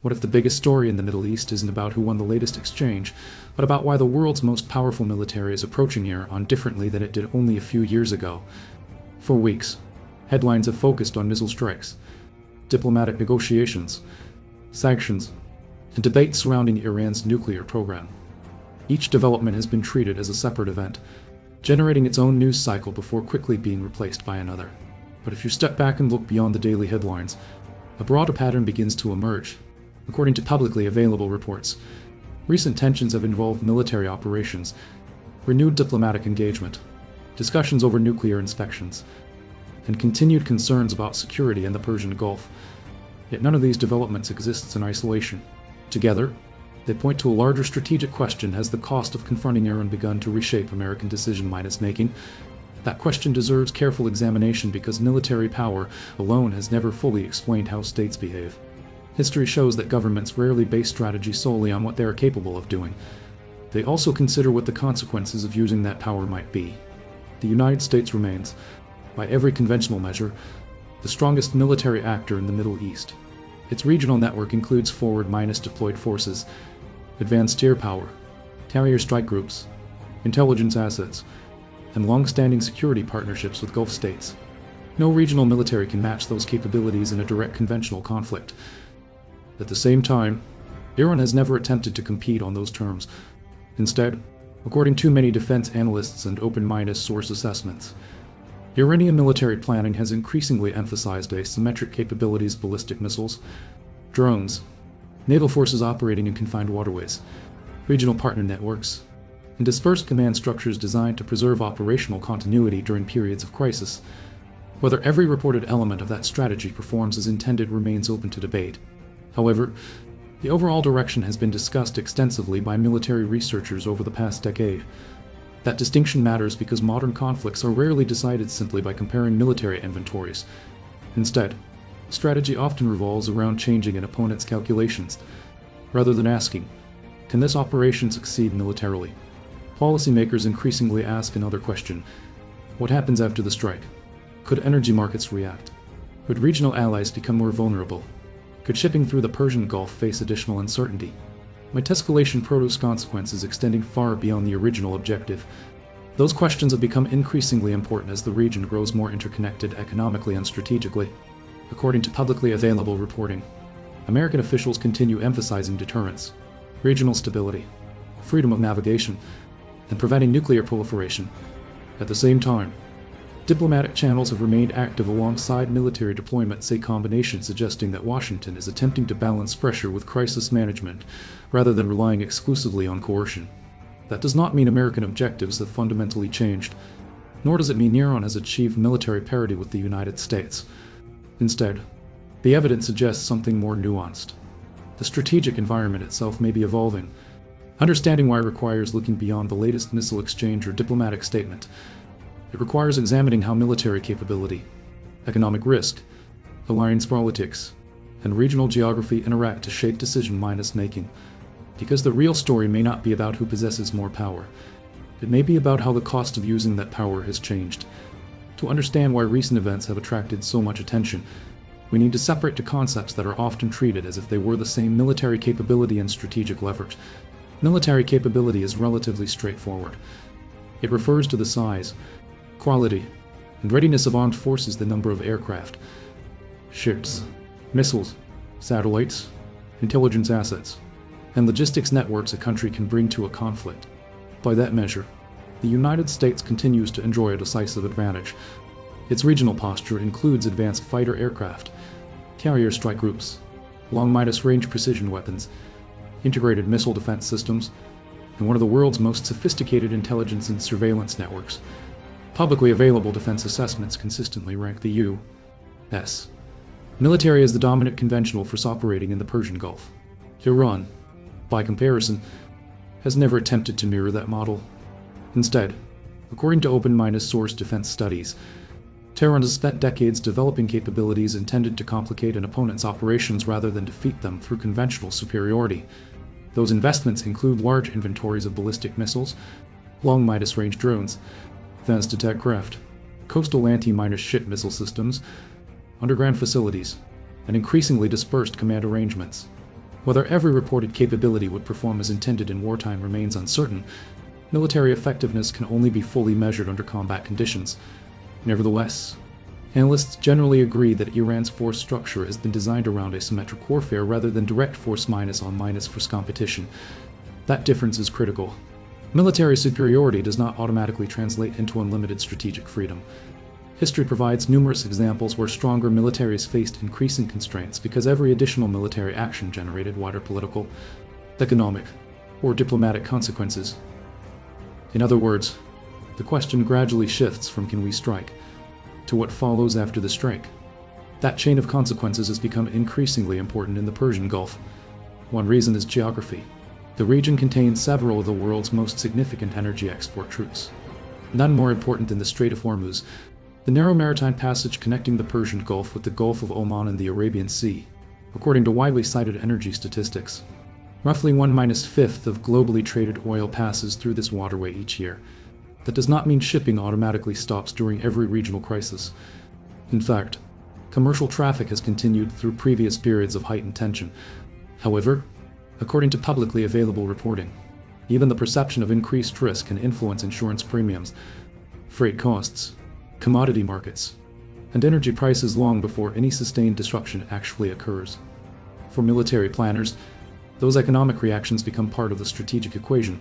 What if the biggest story in the Middle East isn't about who won the latest exchange, but about why the world's most powerful military is approaching Iran differently than it did only a few years ago? For weeks, headlines have focused on missile strikes, diplomatic negotiations, sanctions, and debates surrounding Iran's nuclear program. Each development has been treated as a separate event, generating its own news cycle before quickly being replaced by another. But if you step back and look beyond the daily headlines, a broader pattern begins to emerge. According to publicly available reports, recent tensions have involved military operations, renewed diplomatic engagement, discussions over nuclear inspections, and continued concerns about security in the Persian Gulf. Yet none of these developments exists in isolation. Together, they point to a larger strategic question: has the cost of confronting Iran begun to reshape American decision-making? That question deserves careful examination because military power alone has never fully explained how states behave. History shows that governments rarely base strategy solely on what they are capable of doing. They also consider what the consequences of using that power might be. The United States remains, by every conventional measure, the strongest military actor in the Middle East. Its regional network includes forward-deployed forces, advanced air power, carrier strike groups, intelligence assets, and long-standing security partnerships with Gulf states. No regional military can match those capabilities in a direct conventional conflict. At the same time, Iran has never attempted to compete on those terms. Instead, according to many defense analysts and open-minded source assessments, Iranian military planning has increasingly emphasized asymmetric capabilities: ballistic missiles, drones, naval forces operating in confined waterways, regional partner networks, and dispersed command structures designed to preserve operational continuity during periods of crisis. Whether every reported element of that strategy performs as intended remains open to debate. However, the overall direction has been discussed extensively by military researchers over the past decade. That distinction matters because modern conflicts are rarely decided simply by comparing military inventories. Instead, strategy often revolves around changing an opponent's calculations, rather than asking, can this operation succeed militarily? Policymakers increasingly ask another question: what happens after the strike? Could energy markets react? Could regional allies become more vulnerable? Could shipping through the Persian Gulf face additional uncertainty? Might escalation produce consequences extending far beyond the original objective? Those questions have become increasingly important as the region grows more interconnected economically and strategically. According to publicly available reporting, American officials continue emphasizing deterrence, regional stability, freedom of navigation, and preventing nuclear proliferation. At the same time, diplomatic channels have remained active alongside military deployments, a combination suggesting that Washington is attempting to balance pressure with crisis management rather than relying exclusively on coercion. That does not mean American objectives have fundamentally changed, nor does it mean Iran has achieved military parity with the United States. Instead, the evidence suggests something more nuanced. The strategic environment itself may be evolving. Understanding why requires looking beyond the latest missile exchange or diplomatic statement. It requires examining how military capability, economic risk, alliance politics, and regional geography interact to shape decision-making. Because the real story may not be about who possesses more power. It may be about how the cost of using that power has changed. To understand why recent events have attracted so much attention, we need to separate the concepts that are often treated as if they were the same: military capability and strategic leverage. Military capability is relatively straightforward. It refers to the size, quality, and readiness of armed forces, the number of aircraft, ships, missiles, satellites, intelligence assets, and logistics networks a country can bring to a conflict. By that measure, the United States continues to enjoy a decisive advantage. Its regional posture includes advanced fighter aircraft, carrier strike groups, long-range precision weapons, integrated missile defense systems, and one of the world's most sophisticated intelligence and surveillance networks. Publicly available defense assessments consistently rank the U.S. military as the dominant conventional force operating in the Persian Gulf. Iran, by comparison, has never attempted to mirror that model. Instead, according to open-minded source defense studies, Tehran has spent decades developing capabilities intended to complicate an opponent's operations rather than defeat them through conventional superiority. Those investments include large inventories of ballistic missiles, long-range drones, advanced attack craft, coastal anti-miner ship missile systems, underground facilities, and increasingly dispersed command arrangements. Whether every reported capability would perform as intended in wartime remains uncertain. Military effectiveness can only be fully measured under combat conditions. Nevertheless, analysts generally agree that Iran's force structure has been designed around asymmetric warfare rather than direct force minus-on-minus force competition. That difference is critical. Military superiority does not automatically translate into unlimited strategic freedom. History provides numerous examples where stronger militaries faced increasing constraints because every additional military action generated wider political, economic, or diplomatic consequences. In other words, the question gradually shifts from can we strike to what follows after the strike. That chain of consequences has become increasingly important in the Persian Gulf. One reason is geography. The region contains several of the world's most significant energy export routes. None more important than the Strait of Hormuz, the narrow maritime passage connecting the Persian Gulf with the Gulf of Oman and the Arabian Sea. According to widely cited energy statistics, roughly 1/5 of globally traded oil passes through this waterway each year. That does not mean shipping automatically stops during every regional crisis. In fact, commercial traffic has continued through previous periods of heightened tension. However, according to publicly available reporting, even the perception of increased risk can influence insurance premiums, freight costs, commodity markets, and energy prices long before any sustained disruption actually occurs. For military planners, those economic reactions become part of the strategic equation.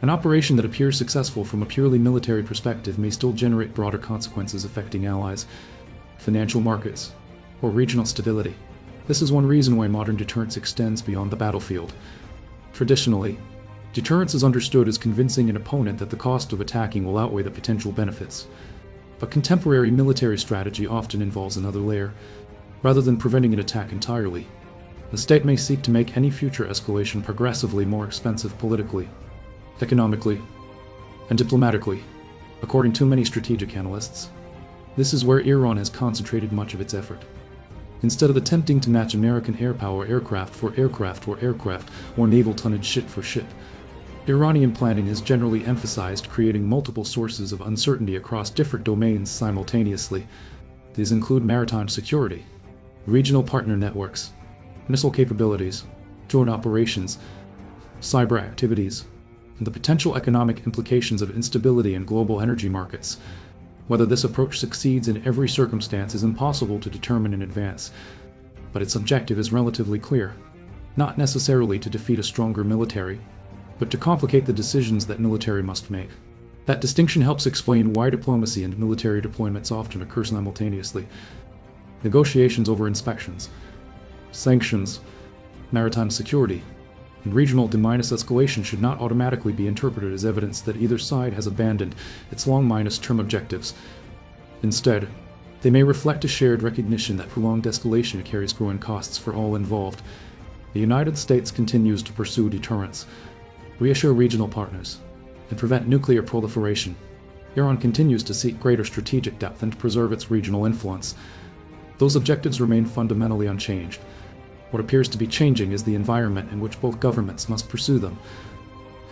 An operation that appears successful from a purely military perspective may still generate broader consequences affecting allies, financial markets, or regional stability. This is one reason why modern deterrence extends beyond the battlefield. Traditionally, deterrence is understood as convincing an opponent that the cost of attacking will outweigh the potential benefits. But contemporary military strategy often involves another layer. Rather than preventing an attack entirely, the state may seek to make any future escalation progressively more expensive politically, economically, and diplomatically. According to many strategic analysts, this is where Iran has concentrated much of its effort. Instead of attempting to match American air power aircraft for aircraft or naval tonnage ship for ship, Iranian planning has generally emphasized creating multiple sources of uncertainty across different domains simultaneously. These include maritime security, regional partner networks, missile capabilities, drone operations, cyber activities, and the potential economic implications of instability in global energy markets. Whether this approach succeeds in every circumstance is impossible to determine in advance, but its objective is relatively clear: not necessarily to defeat a stronger military, but to complicate the decisions that military must make. That distinction helps explain why diplomacy and military deployments often occur simultaneously. Negotiations over inspections, sanctions, maritime security, and regional de-escalation should not automatically be interpreted as evidence that either side has abandoned its long-term objectives. Instead, they may reflect a shared recognition that prolonged escalation carries growing costs for all involved. The United States continues to pursue deterrence, reassure regional partners, and prevent nuclear proliferation. Iran continues to seek greater strategic depth and to preserve its regional influence. Those objectives remain fundamentally unchanged. What appears to be changing is the environment in which both governments must pursue them.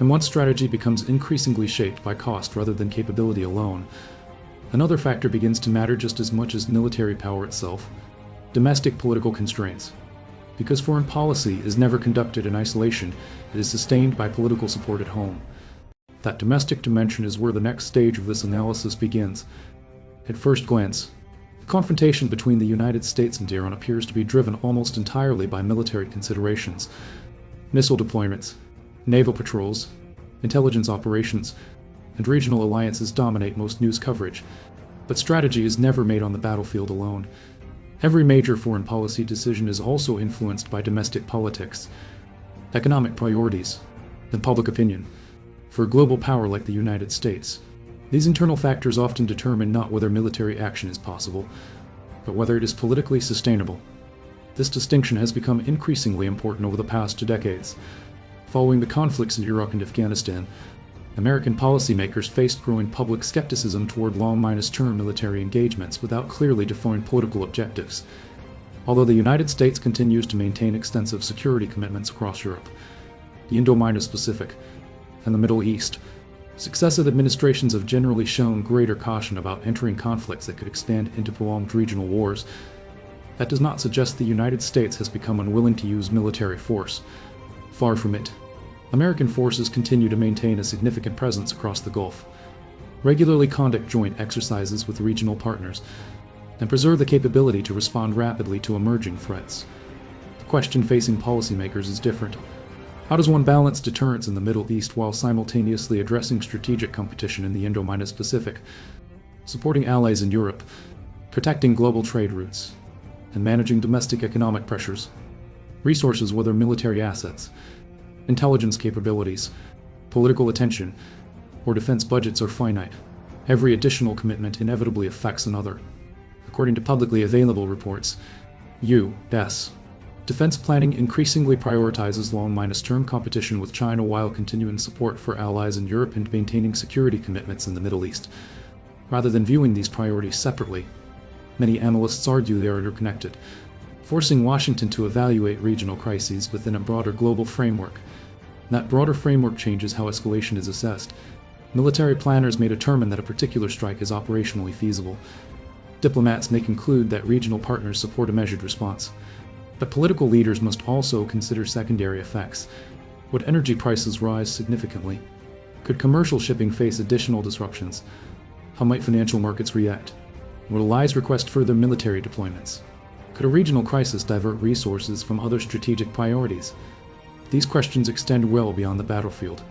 And one strategy becomes increasingly shaped by cost rather than capability alone. Another factor begins to matter just as much as military power itself: domestic political constraints. Because foreign policy is never conducted in isolation, it is sustained by political support at home. That domestic dimension is where the next stage of this analysis begins. At first glance, the confrontation between the United States and Iran appears to be driven almost entirely by military considerations. Missile deployments, naval patrols, intelligence operations, and regional alliances dominate most news coverage. But strategy is never made on the battlefield alone. Every major foreign policy decision is also influenced by domestic politics, economic priorities, and public opinion. For a global power like the United States, these internal factors often determine not whether military action is possible, but whether it is politically sustainable. This distinction has become increasingly important over the past 2 decades. Following the conflicts in Iraq and Afghanistan, American policymakers faced growing public skepticism toward long-term military engagements without clearly defined political objectives. Although the United States continues to maintain extensive security commitments across Europe, the Indo-Pacific, and the Middle East, successive administrations have generally shown greater caution about entering conflicts that could expand into prolonged regional wars. That does not suggest the United States has become unwilling to use military force. Far from it. American forces continue to maintain a significant presence across the Gulf, regularly conduct joint exercises with regional partners, and preserve the capability to respond rapidly to emerging threats. The question facing policymakers is different. How does one balance deterrence in the Middle East while simultaneously addressing strategic competition in the Indo-Pacific, supporting allies in Europe, protecting global trade routes, and managing domestic economic pressures? Resources, whether military assets, intelligence capabilities, political attention, or defense budgets, are finite. Every additional commitment inevitably affects another. According to publicly available reports, U.S. defense planning increasingly prioritizes long-term competition with China while continuing support for allies in Europe and maintaining security commitments in the Middle East. Rather than viewing these priorities separately, many analysts argue they are interconnected, forcing Washington to evaluate regional crises within a broader global framework. That broader framework changes how escalation is assessed. Military planners may determine that a particular strike is operationally feasible. Diplomats may conclude that regional partners support a measured response. But political leaders must also consider secondary effects. Would energy prices rise significantly? Could commercial shipping face additional disruptions? How might financial markets react? Would allies request further military deployments? Could a regional crisis divert resources from other strategic priorities? These questions extend well beyond the battlefield.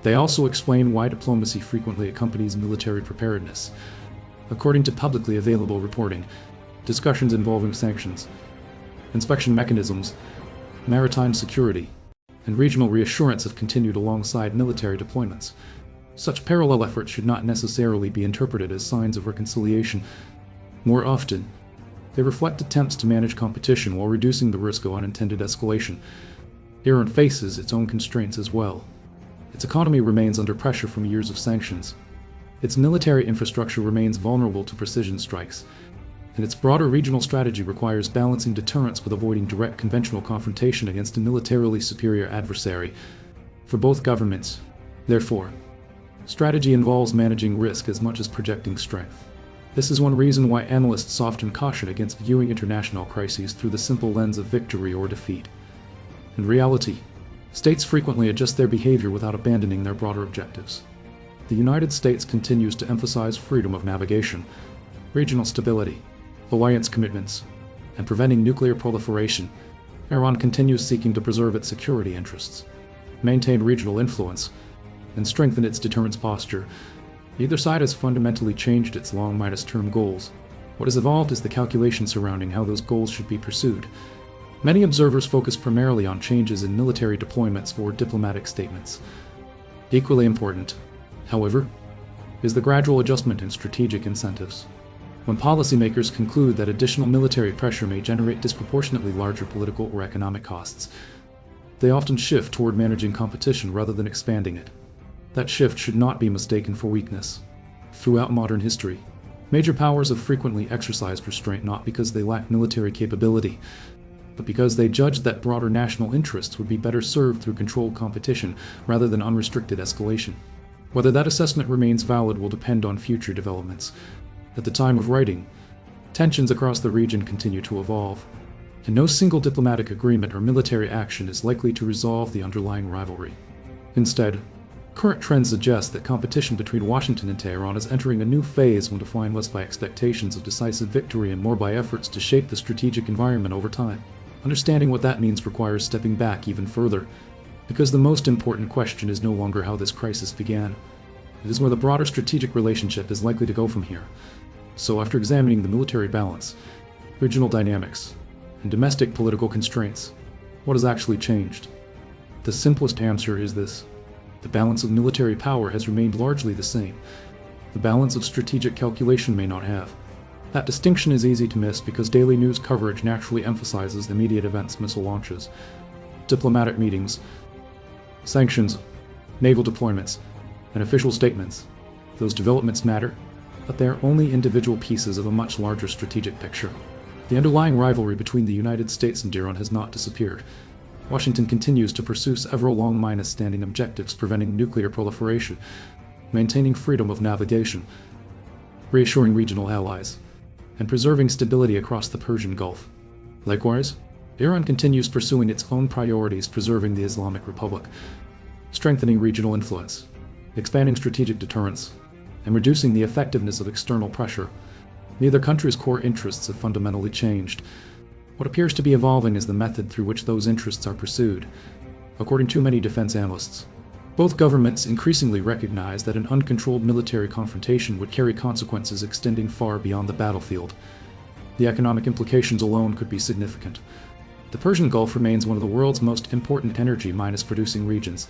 They also explain why diplomacy frequently accompanies military preparedness. According to publicly available reporting, discussions involving sanctions, inspection mechanisms, maritime security, and regional reassurance have continued alongside military deployments. Such parallel efforts should not necessarily be interpreted as signs of reconciliation. More often, they reflect attempts to manage competition while reducing the risk of unintended escalation. Iran faces its own constraints as well. Its economy remains under pressure from years of sanctions. Its military infrastructure remains vulnerable to precision strikes, and its broader regional strategy requires balancing deterrence with avoiding direct conventional confrontation against a militarily superior adversary. For both governments, therefore, strategy involves managing risk as much as projecting strength. This is one reason why analysts often caution against viewing international crises through the simple lens of victory or defeat. In reality, states frequently adjust their behavior without abandoning their broader objectives. The United States continues to emphasize freedom of navigation, regional stability, alliance commitments, and preventing nuclear proliferation. Iran continues seeking to preserve its security interests, maintain regional influence, and strengthen its deterrence posture. Neither side has fundamentally changed its long-term goals. What has evolved is the calculation surrounding how those goals should be pursued. Many observers focus primarily on changes in military deployments or diplomatic statements. Equally important, however, is the gradual adjustment in strategic incentives. When policymakers conclude that additional military pressure may generate disproportionately larger political or economic costs, they often shift toward managing competition rather than expanding it. That shift should not be mistaken for weakness. Throughout modern history, major powers have frequently exercised restraint not because they lack military capability, but because they judged that broader national interests would be better served through controlled competition rather than unrestricted escalation. Whether that assessment remains valid will depend on future developments. At the time of writing, tensions across the region continue to evolve, and no single diplomatic agreement or military action is likely to resolve the underlying rivalry. Instead, current trends suggest that competition between Washington and Tehran is entering a new phase when defined less by expectations of decisive victory and more by efforts to shape the strategic environment over time. Understanding what that means requires stepping back even further, because the most important question is no longer how this crisis began. It is where the broader strategic relationship is likely to go from here. So after examining the military balance, regional dynamics, and domestic political constraints, what has actually changed? The simplest answer is this. The balance of military power has remained largely the same. The balance of strategic calculation may not have. That distinction is easy to miss because daily news coverage naturally emphasizes immediate events, missile launches, diplomatic meetings, sanctions, naval deployments, and official statements. Those developments matter, but they are only individual pieces of a much larger strategic picture. The underlying rivalry between the United States and Iran has not disappeared. Washington continues to pursue several long-standing objectives, preventing nuclear proliferation, maintaining freedom of navigation, reassuring regional allies, and preserving stability across the Persian Gulf. Likewise, Iran continues pursuing its own priorities, preserving the Islamic Republic, strengthening regional influence, expanding strategic deterrence, and reducing the effectiveness of external pressure. Neither country's core interests have fundamentally changed. What appears to be evolving is the method through which those interests are pursued. According to many defense analysts, both governments increasingly recognize that an uncontrolled military confrontation would carry consequences extending far beyond the battlefield. The economic implications alone could be significant. The Persian Gulf remains one of the world's most important energy-producing regions.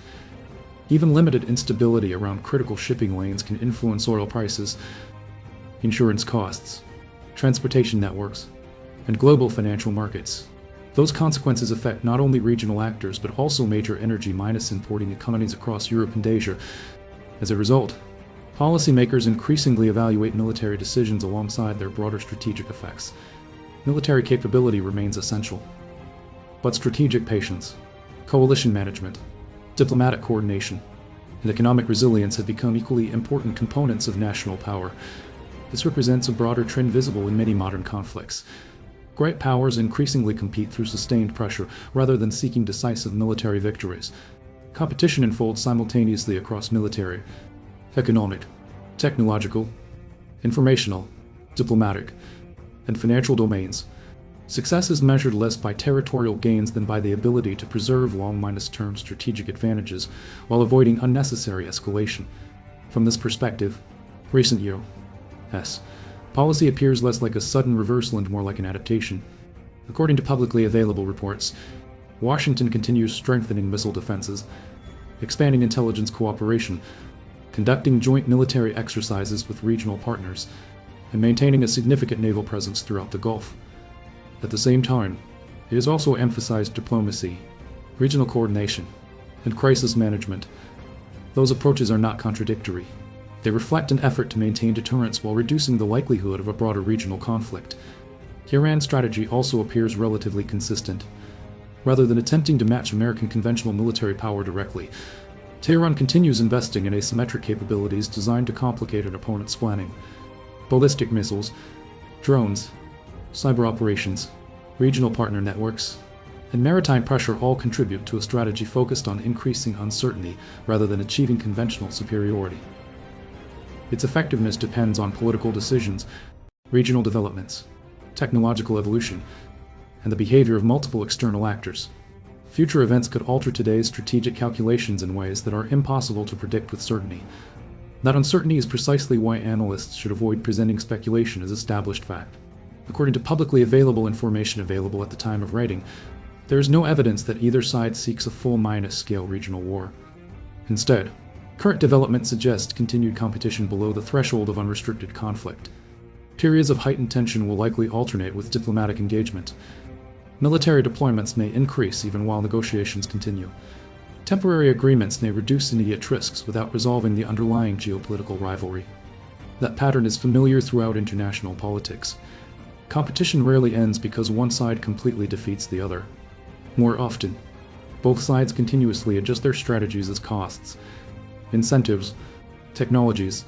Even limited instability around critical shipping lanes can influence oil prices, insurance costs, transportation networks, and global financial markets. Those consequences affect not only regional actors but also major energy-importing economies across Europe and Asia. As a result, policymakers increasingly evaluate military decisions alongside their broader strategic effects. Military capability remains essential, but strategic patience, coalition management, diplomatic coordination, and economic resilience have become equally important components of national power. This represents a broader trend visible in many modern conflicts. Great powers increasingly compete through sustained pressure rather than seeking decisive military victories. Competition unfolds simultaneously across military, economic, technological, informational, diplomatic, and financial domains. Success is measured less by territorial gains than by the ability to preserve long-term strategic advantages while avoiding unnecessary escalation. From this perspective, recent U.S. policy appears less like a sudden reversal and more like an adaptation. According to publicly available reports, Washington continues strengthening missile defenses, expanding intelligence cooperation, conducting joint military exercises with regional partners, and maintaining a significant naval presence throughout the Gulf. At the same time, it has also emphasized diplomacy, regional coordination, and crisis management. Those approaches are not contradictory. They reflect an effort to maintain deterrence while reducing the likelihood of a broader regional conflict. Iran's strategy also appears relatively consistent. Rather than attempting to match American conventional military power directly, Tehran continues investing in asymmetric capabilities designed to complicate an opponent's planning. Ballistic missiles, drones, cyber operations, regional partner networks, and maritime pressure all contribute to a strategy focused on increasing uncertainty rather than achieving conventional superiority. Its effectiveness depends on political decisions, regional developments, technological evolution, and the behavior of multiple external actors. Future events could alter today's strategic calculations in ways that are impossible to predict with certainty. That uncertainty is precisely why analysts should avoid presenting speculation as established fact. According to publicly available information available at the time of writing, there is no evidence that either side seeks a full-scale regional war. Instead, current developments suggest continued competition below the threshold of unrestricted conflict. Periods of heightened tension will likely alternate with diplomatic engagement. Military deployments may increase even while negotiations continue. Temporary agreements may reduce immediate risks without resolving the underlying geopolitical rivalry. That pattern is familiar throughout international politics. Competition rarely ends because one side completely defeats the other. More often, both sides continuously adjust their strategies as costs, incentives, technologies,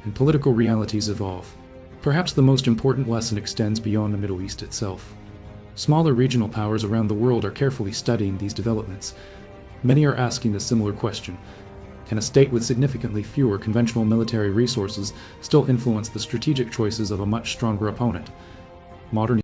and political realities evolve. Perhaps the most important lesson extends beyond the Middle East itself. Smaller regional powers around the world are carefully studying these developments. Many are asking a similar question: can a state with significantly fewer conventional military resources still influence the strategic choices of a much stronger opponent? Modern